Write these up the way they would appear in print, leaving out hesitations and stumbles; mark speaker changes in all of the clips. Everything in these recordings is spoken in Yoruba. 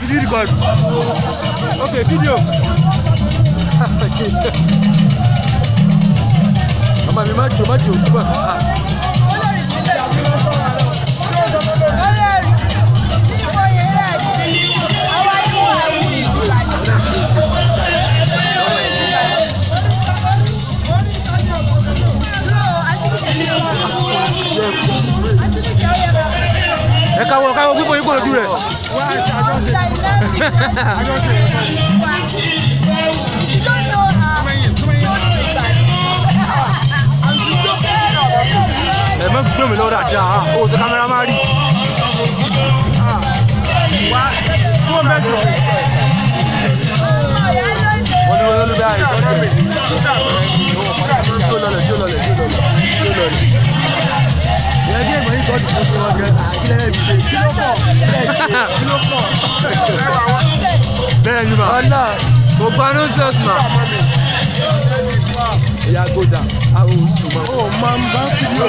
Speaker 1: is it record? Okay, video. Mama, mi máa jò gbọ́. Ẹ káwọ́ pípọ̀ yín kò lójú rẹ̀. Ẹ má gbé mi lọ́wọ́ dáadáa, o ti kámẹ́rà máa rí. Wọ́n ní wọ́n lórí báyìí. Tí ó lọlẹ̀. Ìyá díẹ̀ mọ̀ ní ìtọ́jú fún ṣe wọ́n gẹ́ àkílẹ̀ ẹ̀bí ṣe. Kí ló pọ̀? Bẹ́ẹ̀ ni mà. Ọ̀nà kò bá ní ṣọ́ọ̀ṣì mà. Ìyá gbọ́dà, àwọn òṣùmọ̀. Ó máa ń bá fídíò.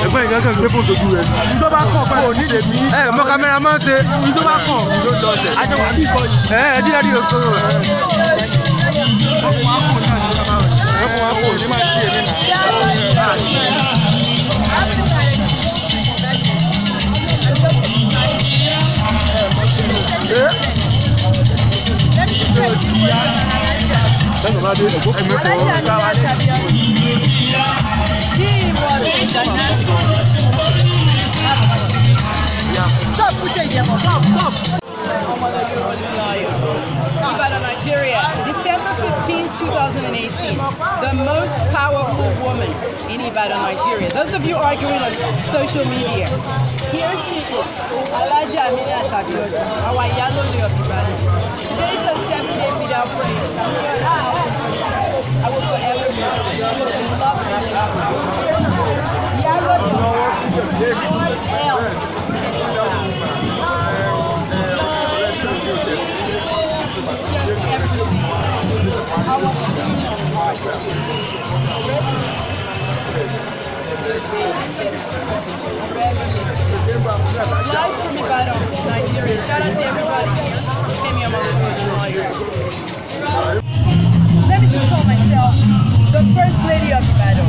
Speaker 1: Ẹ̀gbọ́n ìgbà kan gbé fún sojú rẹ̀. Ìjọ bá kàn pẹ̀lú onílé tí. Ẹ mọ kámẹ́rà máa ń ṣe. Ìjọ bá kàn. Ìjọ lọlẹ̀. Àjọwà bí ìkọ yìí. Ẹ̀ẹ́dí láti òkú rẹ̀. Ọkùnrin àpò ní máa ti èmi nà.
Speaker 2: Iyalode, Nigeria, December 15th, 2018. The most powerful woman in Ibadan, Nigeria. Those of you arguing on social media, here she is, Alaja our Iyalode of Ibadan. Today is a 7-day Fidau prayer. I will forever love her. Iyalode, what else? Live from Fidau, Nigeria. Shout out to everybody. Kemi, Olunloyo. Let me just call myself the First Lady of Fidau,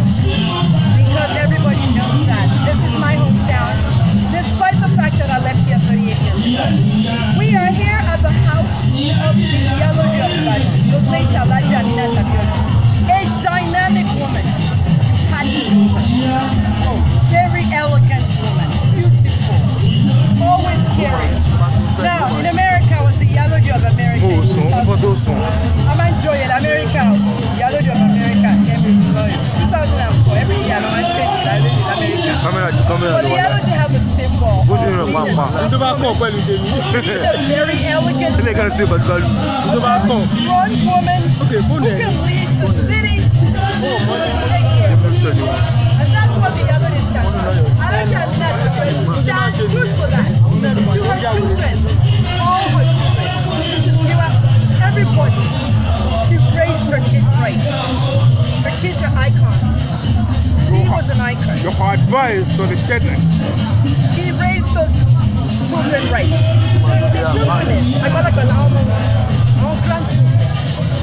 Speaker 2: because everybody knows that this is my hometown, despite the fact that I left here 38 years ago. We are here at the house of the Iyalode of Fidau, Goodnight Mummy, a dynamic woman, passionate woman, very elegant woman, beautiful, always caring. Now, in America, I was the Iyalode of America. I'm enjoying America, Iyalode of America, Kemi, Olunloyo. 2004, every year I'm changing America. But the Iyalode have a symbol. It's a very elegant, strong woman who can lead the city. And that's what the Iyalode stands for. I like that stands good for that. To her children, all her children. Everybody. She raised her kids right. Her kids are icons. She was an icon.
Speaker 1: Your advice to the children.
Speaker 2: She raised those children right. I got like an album. Our grandchildren.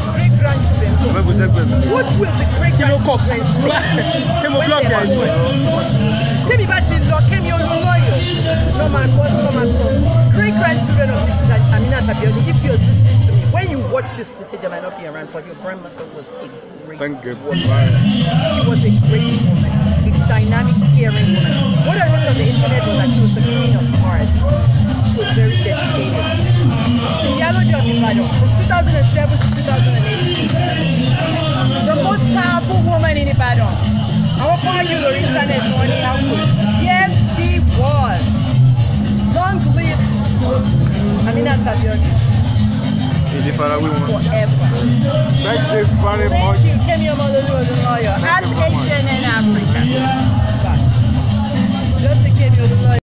Speaker 2: Great-grandchildren. What will the great-grandchildren say? Tell me about it, Lord. Kemi Olunloyo. No man, one summer song. Great-grandchildren of Mrs. Amina Sabioni. If you're listening to me, when you watch this footage, I might not be around, but your grandmother was a great woman. She was a great woman, a dynamic, caring woman. What I wrote on the internet was that she was the queen of hearts. She was very dedicated. Iyalode of Ibadan, from 2007 to 2018. The most powerful woman in Ibadan. I won't argue the internet on yes, she was. Long live Amina Sabioni. Forever.
Speaker 1: Thank you very much.
Speaker 2: Thank you, Kemi Olunloyo. As Asian and African. Just a Kemi Olunloyo.